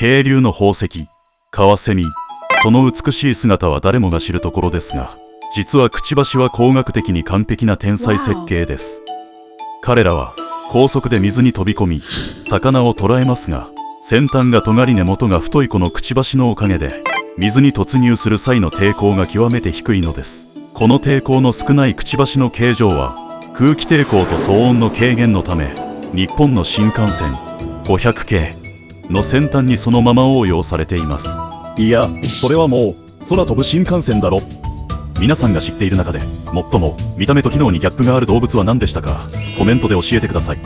渓流の宝石、カワセミ。その美しい姿は誰もが知るところですが、実はくちばしは工学的に完璧な天才設計です。彼らは高速で水に飛び込み、魚を捕らえますが、先端が尖り根元が太いこのくちばしのおかげで、水に突入する際の抵抗が極めて低いのです。この抵抗の少ないくちばしの形状は、空気抵抗と騒音の軽減のため、日本の新幹線500系の先端にそのまま応用されています。いや、それはもう空飛ぶ新幹線だろ。皆さんが知っている中で最も見た目と機能にギャップがある動物は何でしたか？コメントで教えてください。